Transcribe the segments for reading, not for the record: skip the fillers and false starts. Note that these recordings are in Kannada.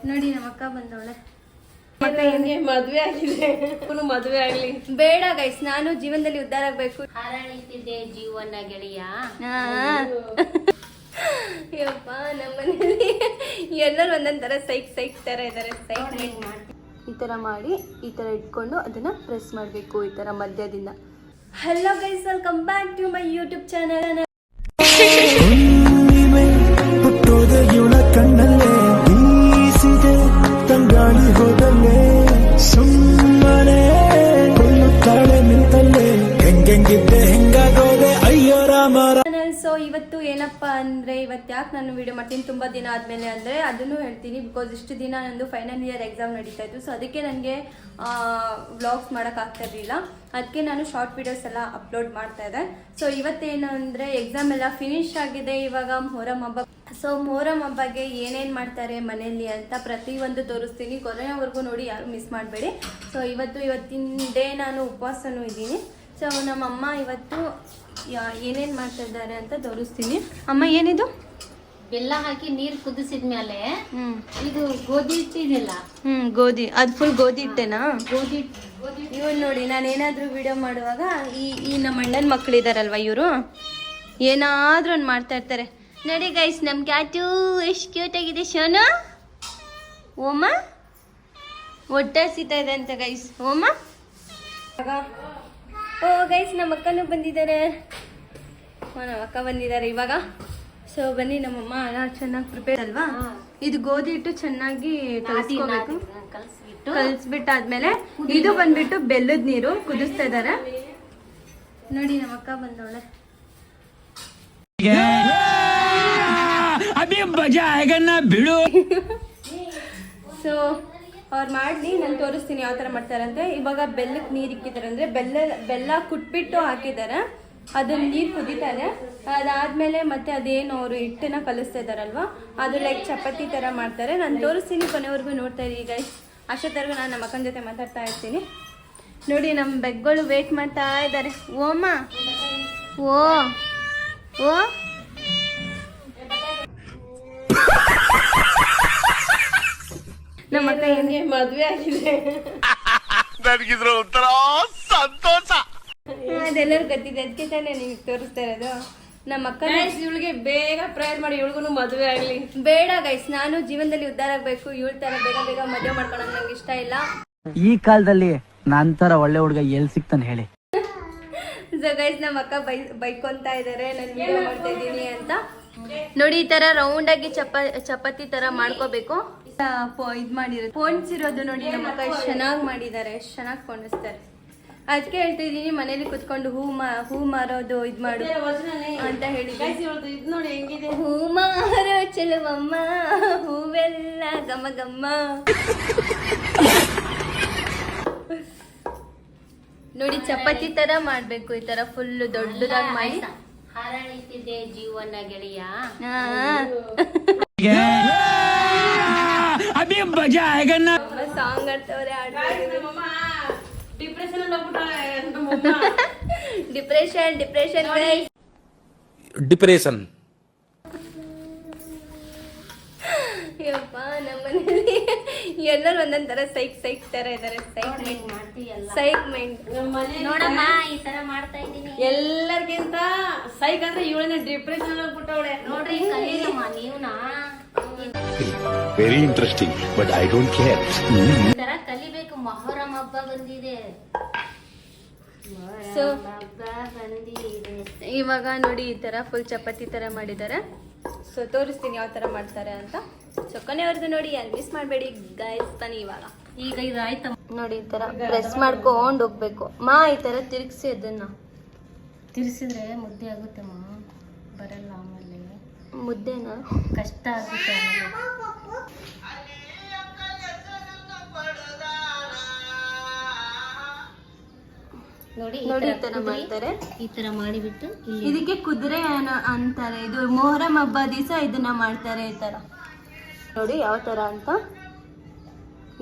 ನೋಡಿ ನಮ್ಮ ಅಕ್ಕ ಬಂದವಳೆ. ಮದ್ವೆ ಆಗಿದೆ, ಮದ್ವೆ ಆಗ್ಲಿ ಬೇಡ ಗೈಸ್, ನಾನು ಜೀವನದಲ್ಲಿ ಉದ್ಧಾರ ಆಗ್ಬೇಕು. ಹಾರಾಡ್ತಿದ್ದೆ ಜೀವನ ಗೆಳೆಯ. ಯಪ್ಪ ನಮ್ಮನೇಲಿ ಎಲ್ಲರೂ ಒಂದೊಂದ್ ತರ ಸೈಕ್ ತರ ಇದಾರೆ. ಈ ತರ ಮಾಡಿ ಈ ತರ ಇಟ್ಕೊಂಡು ಅದನ್ನ ಪ್ರೆಸ್ ಮಾಡ್ಬೇಕು ಈ ತರ ಮಧ್ಯದಿಂದ. Hello guys, welcome back to my YouTube channel. ತಂಗಾಳಿ ಹೋದಲ್ಲೇ ಸುಮ್ಮನೆ ಕೊಲ್ಲುತ್ತಾಳೆ ನಿಂತಲ್ಲೇ ಹೆಂಗೆಂಗಿದ್ದೆ ಹೆಂಗಾಗೋದೆ ಅಯ್ಯೋ ರಾಮ. ಸೊ ಇವತ್ತು ಏನಪ್ಪಾ ಅಂದ್ರೆ, ಇವತ್ತು ಯಾಕೆ ನಾನು ವಿಡಿಯೋ ಮಾಡ್ತೀನಿ ತುಂಬಾ ದಿನ ಆದ್ಮೇಲೆ ಅಂದ್ರೆ ಅದನ್ನು ಹೇಳ್ತೀನಿ. ಬಿಕಾಸ್ ಇಷ್ಟು ದಿನ ನಂದು ಫೈನಲ್ ಇಯರ್ ಎಕ್ಸಾಮ್ ನಡೀತಾ ಇತ್ತು. ಸೊ ಅದಕ್ಕೆ ನನಗೆ ವ್ಲಾಗ್ಸ್ ಮಾಡಕ್ ಆಗ್ತಾ ಇರಲಿಲ್ಲ. ಅದಕ್ಕೆ ನಾನು ಶಾರ್ಟ್ ವಿಡಿಯೋಸ್ ಎಲ್ಲ ಅಪ್ಲೋಡ್ ಮಾಡ್ತಾ ಇದ್ದೆ. ಸೊ ಇವತ್ತೇನು ಅಂದ್ರೆ ಎಕ್ಸಾಮ್ ಎಲ್ಲ ಫಿನಿಶ್ ಆಗಿದೆ. ಇವಾಗ ಮೊಹರಂ ಹಬ್ಬ. ಸೊ ಮೊಹರಂ ಹಬ್ಬಗೆ ಏನೇನು ಮಾಡ್ತಾರೆ ಮನೆಯಲ್ಲಿ ಅಂತ ಪ್ರತಿಯೊಂದು ತೋರಿಸ್ತೀನಿ. ಕೊನೆಯವರೆಗೂ ನೋಡಿ, ಯಾರು ಮಿಸ್ ಮಾಡಬೇಡಿ. ಸೊ ಇವತ್ತಿನ ಡೇ ನಾನು ಉಪವಾಸನೂ ಇದ್ದೀನಿ. ಸೊ ನಮ್ಮಮ್ಮ ಇವತ್ತು ಏನೇನು ಮಾಡ್ತಾ ಇದ್ದಾರೆ ಅಂತ ತೋರಿಸ್ತೀನಿ. ಅಮ್ಮ ಏನಿದು? ಬೆಲ್ಲ ಹಾಕಿ ನೀರು ಕುದಿಸಿದ್ಮೇಲೆ ಇದು ಗೋಧಿ ಹಿಟ್ಟಿದೆಲ್ಲ, ಗೋಧಿ. ಅದು ಫುಲ್ ಗೋಧಿ ಹಿಟ್ಟೆನಾ? ಗೋಧಿ ಇವ್ರು ನೋಡಿ, ನಾನು ಏನಾದರೂ ವಿಡಿಯೋ ಮಾಡುವಾಗ ಈ ನಮ್ಮ ಅಣ್ಣನ ಮಕ್ಕಳಿದಾರಲ್ವ, ಇವರು ಏನಾದರೂ ಒಂದು ಮಾಡ್ತಾ ಇರ್ತಾರೆ. ನೋಡಿ ಗೈಸ್, ನಮ್ಮ ಕ್ಯಾಟು ಎಷ್ಟು ಕ್ಯೂಟ್ ಆಗಿದೆ. ಶೋನು ಓಮ ಹೊಟ್ಟೆ ಹಸಿತಾ ಇದೆ ಅಂತ ಗೈಸ್. ಓಮ ಓ ಗೈಸ್, ನಮ್ಮ ಅಕ್ಕನೂ ಬಂದಿದ್ದಾರೆ. ನಮ್ಮ ಅಕ್ಕ ಬಂದಿದ್ದಾರೆ ಇವಾಗ. ಸೊ ಬನ್ನಿ, ನಮ್ಮಮ್ಮ ಚೆನ್ನಾಗಿ ಪ್ರಿಪೇರ್ ಅಲ್ವಾ. ಇದು ಗೋಧಿ ಹಿಟ್ಟು ಚೆನ್ನಾಗಿ ಕಲಿಸ್ಕೋಬೇಕು. ಕಲಿಸ್ಬಿಟ್ಟಾದ್ಮೇಲೆ ಇದು ಬಂದ್ಬಿಟ್ಟು ಬೆಲ್ಲದ ನೀರು ಕುದಿಸ್ತಾ ಇದಾರೆ. ನೋಡಿ ನಮ್ಮ ಅಕ್ಕ ಬಂದವಳೆ. ಸೊ ಅವ್ರು ಮಾಡಿ ನಾನು ತೋರಿಸ್ತೀನಿ ಯಾವ ಥರ ಮಾಡ್ತಾರಂತೆ. ಇವಾಗ ಬೆಲ್ಲಕ್ಕೆ ನೀರು ಇಕ್ಕಿದ್ದಾರೆ ಅಂದರೆ ಬೆಲ್ಲ ಕುಟ್ಬಿಟ್ಟು ಹಾಕಿದ್ದಾರೆ. ಅದನ್ನ ನೀರು ಕುದೀತಾರೆ. ಅದಾದಮೇಲೆ ಮತ್ತೆ ಅದೇನು ಅವರು ಹಿಟ್ಟನ್ನ ಕಲಿಸ್ತಾ ಇದ್ದಾರಲ್ವ, ಅದು ಲೈಕ್ ಚಪಾತಿ ಥರ ಮಾಡ್ತಾರೆ. ನಾನು ತೋರಿಸ್ತೀನಿ, ಕೊನೆವರೆಗೂ ನೋಡ್ತಾ ಇರಿ ಗೈಸ್. ಅಷ್ಟೊತ್ತರೆಗೂ ನಾನು ನಮ್ಮ ಅಕ್ಕನ ಜೊತೆ ಮಾತಾಡ್ತಾ ಇರ್ತೀನಿ. ನೋಡಿ, ನಮ್ಮ ಬೆಗ್ಗಳು ವೇಟ್ ಮಾಡ್ತಾ ಇದ್ದಾರೆ. ಓಮ್ಮ ಓ ಓ ನಮ್ಮ ಅಕ್ಕ ಹೆಂಗೆ ಮದ್ವೆ ಆಗಿದೆ, ನನಗಿದ್ರ ಒಂಥರ ಸಂತೋಷ. ಅದೆಲ್ಲರೂ ಗೊತ್ತಿದೆ, ಅದಕ್ಕೆ ತಾನೇ ನಿಮಗೆ ತೋರಿಸ್ತಾ ಇರೋದು. ನಮ್ಮ ಅಕ್ಕ ಇವಳಿಗೆ ಬೇಗ ಪ್ರೇಯರ್ ಮಾಡಿ ಇವಳಿಗೂ ಮದ್ವೆ ಆಗ್ಲಿ. ಬೇಡ ಗೈಸ್, ನಾನು ಜೀವನದಲ್ಲಿ ಉದ್ಧಾರ ಆಗ್ಬೇಕು. ಇವಳ ತರ ಬೇಗ ಮದುವೆ ಮಾಡ್ಕೊಳಕ್ ನಂಗೆ ಇಷ್ಟ ಇಲ್ಲ. ಈ ಕಾಲದಲ್ಲಿ ನಂತರ ಒಳ್ಳೆ ಹುಡುಗ ಎಲ್ಲಿ ಸಿಗ್ತಾನೆ ಹೇಳಿ. ಸೊ ಗೈಸ್, ನಮ್ಮ ಅಕ್ಕ ಬೈಕೊಂತ ಇದಾರೆ ನಾನು ವಿಡಿಯೋ ಮಾಡ್ತಾ ಇದ್ದೀನಿ ಅಂತ. ನೋಡಿ, ಈ ತರ ರೌಂಡ್ ಆಗಿ ಚಪಾತಿ ತರ ಮಾಡ್ಕೋಬೇಕು. ಇದ್ ಮಾಡಿರೋದು ಪೋಣಿಸಿರೋದು ನೋಡಿ, ನಮ್ಮ ಅಕ್ಕ ಎಷ್ಟು ಚೆನ್ನಾಗಿ ಮಾಡಿದ್ದಾರೆ, ಎಷ್ಟು ಚೆನ್ನಾಗಿ ಪೋಣಿಸ್ತಾರೆ. ಅದಕ್ಕೆ ಹೇಳ್ತಾ ಇದೀನಿ, ಮನೇಲಿ ಕುತ್ಕೊಂಡು ಹೂ ಮಾರೋದು ಇದ್ ಮಾಡು ಅಂತ ಹೇಳಿ. ನೋಡಿ ಹೆಂಗಿದೆ, ಹೂ ಮಾರೋ ಚೆಲುವಮ್ಮ, ಹೂವೆಲ್ಲ ಗಮ ಗಮ್ಮ. ನೋಡಿ, ಚಪಾತಿ ತರ ಮಾಡ್ಬೇಕು. ಈ ತರ ಫುಲ್ ದೊಡ್ಡದಾಗಿ ಮಾಡಿ. ಹಾರಾಡ್ತಿದ್ದೆ ಜೀವನ ಗೆಳೆಯ. ಸಾಂಗ್ ಆಡ್ತವ್ರೆ, ಡಿಪ್ರೆಷನ್. ಯಪ್ಪ ನಮ್ಮನೇಲಿ ಎಲ್ಲರೂ ಒಂದೊಂದ್ ತರ ಸೈಕ್ ತರ ಇದಾರೆ. Psych mind. ನೋಡಮ್ಮ, ಈ ತರ ಮಾಡ್ತಾ ಇದ್ದೀನಿ. ಎಲ್ಲರಿಗಿಂತ ಸೈಕ್ ಅಂದ್ರೆ ಇವಳನ್ನ ಡಿಪ್ರೆಷನ್ ಹೋಗ್ಬಿಟ್ಟವಳೆ ನೋಡ್ರಿ, ಕಲೀರಮ್ಮ ನೀವ್ನಾ. Very interesting, but I don't care. ಈ ತರ ಕಲಿಬೇಕು. ಮೊಹರಂ ಹಬ್ಬ ಬಂದಿದೆ. ಸೊ ಹಬ್ಬ ಬಂದಿದೆ. ಇವಾಗ ನೋಡಿ, ಈ ತರ ಫುಲ್ ಚಪಾತಿ ತರ ಮಾಡಿದ್ದಾರೆ. ಸೊ ತೋರಿಸ್ತೀನಿ ಯಾವ ತರ ಮಾಡ್ತಾರೆ ಅಂತ. ಸೊ ಕೊನೆವರೆಗೂ ನೋಡಿ, ಅಲ್ಲಿ ಮಿಸ್ ಮಾಡಬೇಡಿ ಗೈಸ್. ತಾನೆ ಇವಾಗ ಈಗ ಇದು ಆಯ್ತಾ ನೋಡಿ, ಈ ತರ ಪ್ರೆಸ್ ಮಾಡ್ಕೊಂಡು ಹೋಗ್ಬೇಕು. ಈ ತರ ತಿರ್ಗಿಸಿ ಅದನ್ನ ತಿರ್ಸಿದ್ರೆ ಮುದ್ದೆ ಆಗುತ್ತಮ್ಮ. ಬರಲ್ಲ ಆಮೇಲೆ ಮುದ್ದೆನ ಕಷ್ಟ ಆಗುತ್ತೆ ಆಮೇಲೆ. ನೋಡಿ ಈ ತರ ಮಾಡ್ತಾರೆ. ಈ ತರ ಮಾಡಿಬಿಟ್ಟು ಇದಕ್ಕೆ ಕುದುರೆ ಅಂತಾರೆ. ಇದು ಮೊಹರಂ ಹಬ್ಬ ದಿವಸ ಇದನ್ನ ಮಾಡ್ತಾರೆ. ಈ ತರ ನೋಡಿ ಯಾವ ತರ ಅಂತ.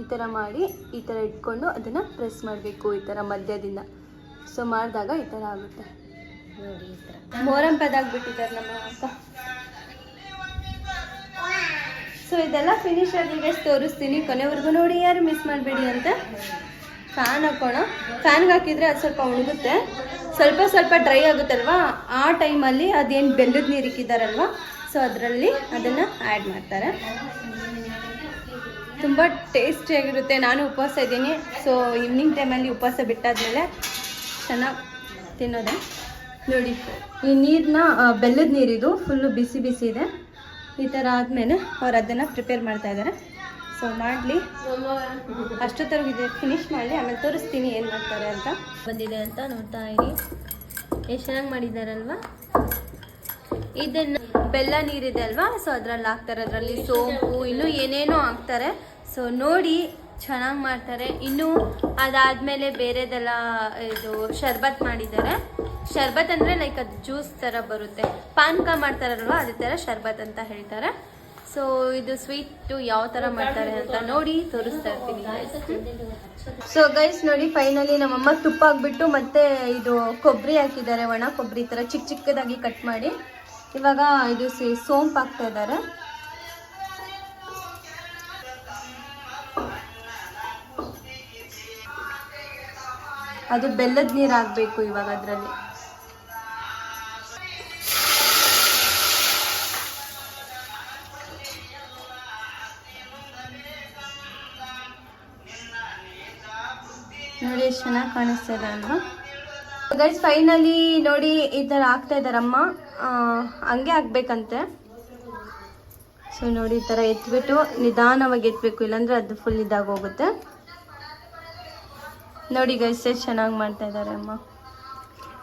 ಈ ತರ ಮಾಡಿ ಈ ತರ ಇಟ್ಕೊಂಡು ಅದನ್ನ ಪ್ರೆಸ್ ಮಾಡಬೇಕು ಈ ತರ ಮಧ್ಯದಿಂದ. ಸೊ ಮಾಡಿದಾಗ ಈ ತರ ಆಗುತ್ತೆ ನೋಡಿ. ಈ ತರ ಮೊಹರಂ ಪದ ಆಗ್ಬಿಟ್ಟಿದ್ದಾರೆ ನಮ್ಮ ಅಕ್ಕ. ಸೊ ಇದೆಲ್ಲ ಫಿನಿಶ್ ಆಗಿ ಗೈಸ್ ತೋರಿಸ್ತೀನಿ, ಕೊನೆವರೆಗೂ ನೋಡಿ, ಯಾರು ಮಿಸ್ ಮಾಡಬೇಡಿ ಅಂತ. ಫ್ಯಾನ್ ಹಾಕೋಣ. ಫ್ಯಾನ್ಗೆ ಹಾಕಿದರೆ ಅದು ಸ್ವಲ್ಪ ಒಣಗುತ್ತೆ, ಸ್ವಲ್ಪ ಡ್ರೈ ಆಗುತ್ತಲ್ವಾ, ಆ ಟೈಮಲ್ಲಿ ಅದೇನು ಬೆಲ್ಲದ ನೀರು ಇಕ್ಕಿದ್ದಾರಲ್ವ, ಸೊ ಅದರಲ್ಲಿ ಅದನ್ನು ಆ್ಯಡ್ ಮಾಡ್ತಾರೆ. ತುಂಬ ಟೇಸ್ಟಿಯಾಗಿರುತ್ತೆ. ನಾನು ಉಪವಾಸ ಇದ್ದೀನಿ, ಸೊ ಈವ್ನಿಂಗ್ ಟೈಮಲ್ಲಿ ಉಪವಾಸ ಬಿಟ್ಟಾದ್ಮೇಲೆ ಚೆನ್ನಾಗಿ ತಿನ್ನೋದೆ. ನೋಡಿ ಈ ನೀರನ್ನ, ಬೆಲ್ಲದ ನೀರಿದು ಫುಲ್ಲು ಬಿಸಿ ಬಿಸಿ ಇದೆ. ಈ ಥರ ಆದಮೇಲೆ ಅವ್ರು ಅದನ್ನು ಪ್ರಿಪೇರ್ ಮಾಡ್ತಾಯಿದ್ದಾರೆ. ಸೊ ಮಾಡಲಿ, ಅಷ್ಟೊತ್ತರೆಗಿದೆ ಫಿನಿಶ್ ಮಾಡಲಿ, ಆಮೇಲೆ ತೋರಿಸ್ತೀನಿ ಏನು ಮಾಡ್ತಾರೆ ಅಂತ. ಬಂದಿದೆ ಅಂತ ನೋಡ್ತಾ ಇರಿ, ಎಷ್ಟು ಚೆನ್ನಾಗಿ ಮಾಡಿದ್ದಾರಲ್ವ. ಇದನ್ನು ಬೆಲ್ಲ ನೀರಿದೆ ಅಲ್ವಾ, ಸೊ ಅದರಲ್ಲಿ ಹಾಕ್ತಾರೆ, ಅದರಲ್ಲಿ ಸೋಂಪು ಇನ್ನೂ ಏನೇನೋ ಹಾಕ್ತಾರೆ. ಸೊ ನೋಡಿ ಚೆನ್ನಾಗಿ ಮಾಡ್ತಾರೆ. ಇನ್ನು ಅದಾದಮೇಲೆ ಬೇರೆದೆಲ್ಲ ಇದು ಶರ್ಬತ್ ಮಾಡಿದ್ದಾರೆ. ಶರ್ಬತ್ ಅಂದರೆ ಲೈಕ್ ಅದು ಜ್ಯೂಸ್ ಥರ ಬರುತ್ತೆ, ಪಾನಕ ಮಾಡ್ತಾರಲ್ವ ಅದೇ ಥರ ಶರ್ಬತ್ ಅಂತ ಹೇಳ್ತಾರೆ. ಸೊ ಇದು ಸ್ವೀಟು ಯಾವ ಥರ ಮಾಡ್ತಾರೆ ಅಂತ ನೋಡಿ ತೋರಿಸ್ತಾ ಇರ್ತೀನಿ. ಸೊ ಗೈಸ್ ನೋಡಿ, ಫೈನಲಿ ನಮ್ಮಮ್ಮ ತುಪ್ಪ ಹಾಕ್ಬಿಟ್ಟು ಮತ್ತೆ ಇದು ಕೊಬ್ಬರಿ ಹಾಕಿದ್ದಾರೆ, ಒಣ ಕೊಬ್ಬರಿ ಥರ ಚಿಕ್ಕ ಚಿಕ್ಕದಾಗಿ ಕಟ್ ಮಾಡಿ. ಇವಾಗ ಇದು ಸೋಂಪು ಹಾಕ್ತಾ ಇದ್ದಾರೆ. ಅದು ಬೆಲ್ಲದ ನೀರು ಹಾಕಬೇಕು ಇವಾಗ ಅದರಲ್ಲಿ. ನೋಡಿ ಎಷ್ಟು ಚೆನ್ನಾಗಿ ಕಾಣಿಸ್ತಾ ಇದೆ ಅಲ್ವಾ ಗೈಸ್. ಫೈನಲಿ ನೋಡಿ ಈ ಥರ ಹಾಕ್ತಾ ಇದ್ದಾರಮ್ಮ, ಹಂಗೆ ಹಾಕ್ಬೇಕಂತೆ. ಸೊ ನೋಡಿ ಈ ಥರ ಎತ್ಬಿಟ್ಟು ನಿಧಾನವಾಗಿ ಎತ್ತಬೇಕು, ಇಲ್ಲಾಂದರೆ ಅದು ಫುಲ್ ಇದಾಗೋಗುತ್ತೆ. ನೋಡಿ ಗೈಸ್ ಎಷ್ಟು ಚೆನ್ನಾಗಿ ಮಾಡ್ತಾ ಇದ್ದಾರೆ ಅಮ್ಮ.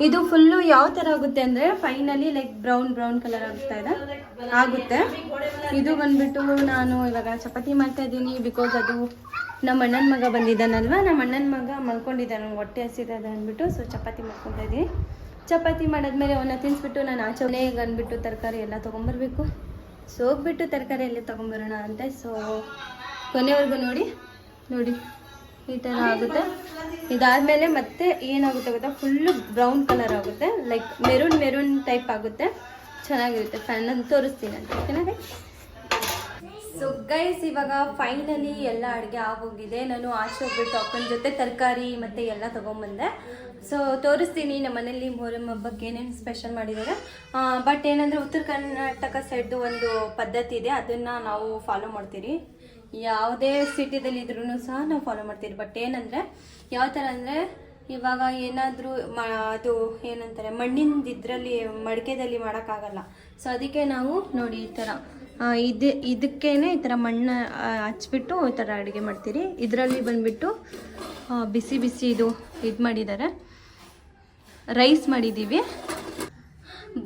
ಇದು ಫುಲ್ಲು ಯಾವ ಥರ ಆಗುತ್ತೆ ಅಂದರೆ ಫೈನಲಿ ಲೈಕ್ ಬ್ರೌನ್ ಕಲರ್ ಆಗುತ್ತೆ. ಇದು ಬಂದ್ಬಿಟ್ಟು ನಾನು ಇವಾಗ ಚಪಾತಿ ಮಾಡ್ತಾ ಇದ್ದೀನಿ, ಬಿಕಾಸ್ ಅದು ನಮ್ಮ ಅಣ್ಣನ ಮಗ ಬಂದಿದ್ದಾನಲ್ವ, ನಮ್ಮ ಅಣ್ಣನ ಮಗ ಮಲ್ಕೊಂಡಿದ್ದಾನೆ, ನಂಗೆ ಹೊಟ್ಟೆ ಹಸಿದೆ ಅಂದ್ಬಿಟ್ಟು. ಸೊ ಚಪಾತಿ ಮಾಡ್ಕೊತಾ ಇದ್ದೀನಿ. ಚಪಾತಿ ಮಾಡಾದ್ಮೇಲೆ ಅವನ್ನ ತಿನ್ನಿಸ್ಬಿಟ್ಟು ನಾನು ಆಚೆ ಮನೆಗೆ ಅಂದ್ಬಿಟ್ಟು ತರಕಾರಿ ಎಲ್ಲ ತೊಗೊಂಬರ್ಬೇಕು. ಸೊ ಹೋಗ್ಬಿಟ್ಟು ತರಕಾರಿ ಎಲ್ಲ ತೊಗೊಂಬರೋಣ ಅಂತ. ಸೊ ಕೊನೆವರೆಗೂ ನೋಡಿ ಈ ಥರ ಆಗುತ್ತೆ. ಇದಾದಮೇಲೆ ಮತ್ತೆ ಏನಾಗುತ್ತೆ ಗೊತ್ತಾ, ಫುಲ್ಲು ಬ್ರೌನ್ ಕಲರ್ ಆಗುತ್ತೆ, ಲೈಕ್ ಮೆರೂನ್ ಟೈಪ್ ಆಗುತ್ತೆ, ಚೆನ್ನಾಗಿರುತ್ತೆ. ಫ್ಯಾನ್ ತೋರಿಸ್ತೀನಿ ಅಂತ, ಓಕೆನಾ ಗೈಸ್? ಸೊ ಗೈಸ್ ಇವಾಗ ಫೈನಲಿ ಎಲ್ಲ ಅಡುಗೆ ಆಗೋಗಿದೆ. ನಾನು ಆಚೆ ಹೋಗ್ಬಿಟ್ಟು ಅಕ್ಕನ ಜೊತೆ ತರಕಾರಿ ಮತ್ತು ಎಲ್ಲ ತೊಗೊಂಬಂದೆ. ಸೊ ತೋರಿಸ್ತೀನಿ ನಮ್ಮ ಮನೇಲಿ ಮೊಹರಂ ಹಬ್ಬಕ್ಕೆ ಏನೇನು ಸ್ಪೆಷಲ್ ಮಾಡಿದ್ದಾರೆ. ಬಟ್ ಏನಂದರೆ ಉತ್ತರ ಕರ್ನಾಟಕ ಸೈಡ್ದು ಒಂದು ಪದ್ಧತಿ ಇದೆ, ಅದನ್ನು ನಾವು ಫಾಲೋ ಮಾಡ್ತೀರಿ. ಯಾವುದೇ ಸಿಟಿದಲ್ಲಿ ಇದ್ರೂ ಸಹ ನಾವು ಫಾಲೋ ಮಾಡ್ತೀವಿ. ಬಟ್ ಏನಂದರೆ ಯಾವ ಥರ ಅಂದರೆ ಇವಾಗ ಏನಾದರೂ ಅದು ಏನಂತಾರೆ ಮಣ್ಣಿಂದ ಇದರಲ್ಲಿ ಮಡಿಕೆದಲ್ಲಿ ಮಾಡೋಕ್ಕಾಗಲ್ಲ. ಸೊ ಅದಕ್ಕೆ ನಾವು ನೋಡಿ ಈ ಥರ ಇದಕ್ಕೇನೆ ಈ ಥರ ಮಣ್ಣು ಹಚ್ಬಿಟ್ಟು ಈ ಥರ ಅಡುಗೆ ಮಾಡ್ತೀರಿ. ಇದರಲ್ಲಿ ಬಂದುಬಿಟ್ಟು ಬಿಸಿ ಇದು ಮಾಡಿದ್ದಾರೆ, ರೈಸ್ ಮಾಡಿದ್ದೀವಿ,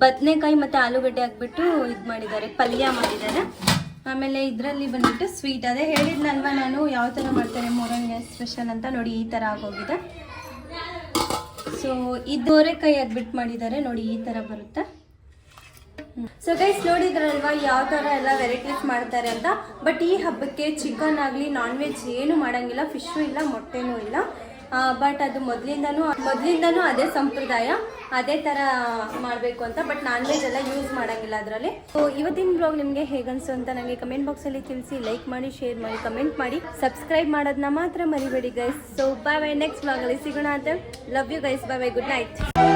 ಬದನೆಕಾಯಿ ಮತ್ತು ಆಲೂಗಡ್ಡೆ ಹಾಕ್ಬಿಟ್ಟು ಇದು ಮಾಡಿದ್ದಾರೆ, ಪಲ್ಯ ಮಾಡಿದ್ದಾರೆ. ಆಮೇಲೆ ಇದರಲ್ಲಿ ಬಂದುಬಿಟ್ಟು ಸ್ವೀಟ್, ಅದೇ ಹೇಳಿದ್ನಲ್ವ ನಾನು ಯಾವ ಥರ ಮಾಡ್ತಾರೆ ಮೊಹರಂಗೆ ಸ್ಪೆಷಲ್ ಅಂತ. ನೋಡಿ ಈ ಥರ ಆಗೋಗಿದೆ. ಸೊ ಇದು ಸೋರೆಕಾಯಿ ಹಾಕ್ಬಿಟ್ಟು ಮಾಡಿದ್ದಾರೆ, ನೋಡಿ ಈ ಥರ ಬರುತ್ತೆ. ಸೊ ಗೈಸ್ ನೋಡಿದ್ರಲ್ವ ಯಾವ ಥರ ಎಲ್ಲ ವೆರೈಟೀಸ್ ಮಾಡ್ತಾರೆ ಅಂತ. ಬಟ್ ಈ ಹಬ್ಬಕ್ಕೆ ಚಿಕನ್ ಆಗಲಿ ನಾನ್ ವೆಜ್ ಏನು ಮಾಡೋಂಗಿಲ್ಲ, ಫಿಶ್ಶು ಇಲ್ಲ, ಮೊಟ್ಟೆನೂ ಇಲ್ಲ. ಬಟ್ ಅದು ಮೊದಲಿಂದನೂ ಅದೇ ಸಂಪ್ರದಾಯ, ಅದೇ ಥರ ಮಾಡಬೇಕು ಅಂತ. ಬಟ್ ನಾನ್ ವೆಜ್ ಎಲ್ಲ ಯೂಸ್ ಮಾಡೋಂಗಿಲ್ಲ ಅದರಲ್ಲಿ. ಸೊ ಇವತ್ತಿನ ಬ್ಲಾಗ್ ನಿಮಗೆ ಹೇಗನ್ಸು ಅಂತ ನನಗೆ ಕಮೆಂಟ್ ಬಾಕ್ಸಲ್ಲಿ ತಿಳಿಸಿ. ಲೈಕ್ ಮಾಡಿ, ಶೇರ್ ಮಾಡಿ, ಕಮೆಂಟ್ ಮಾಡಿ, ಸಬ್ಸ್ಕ್ರೈಬ್ ಮಾಡೋದನ್ನ ಮಾತ್ರ ಮರಿಬೇಡಿ ಗೈಸ್. ಸೊ ಬಾಯ್, ನೆಕ್ಸ್ಟ್ ಬ್ಲಾಗಲ್ಲಿ ಸಿಗೋಣ ಅಂತ. Love you guys, bye, good night.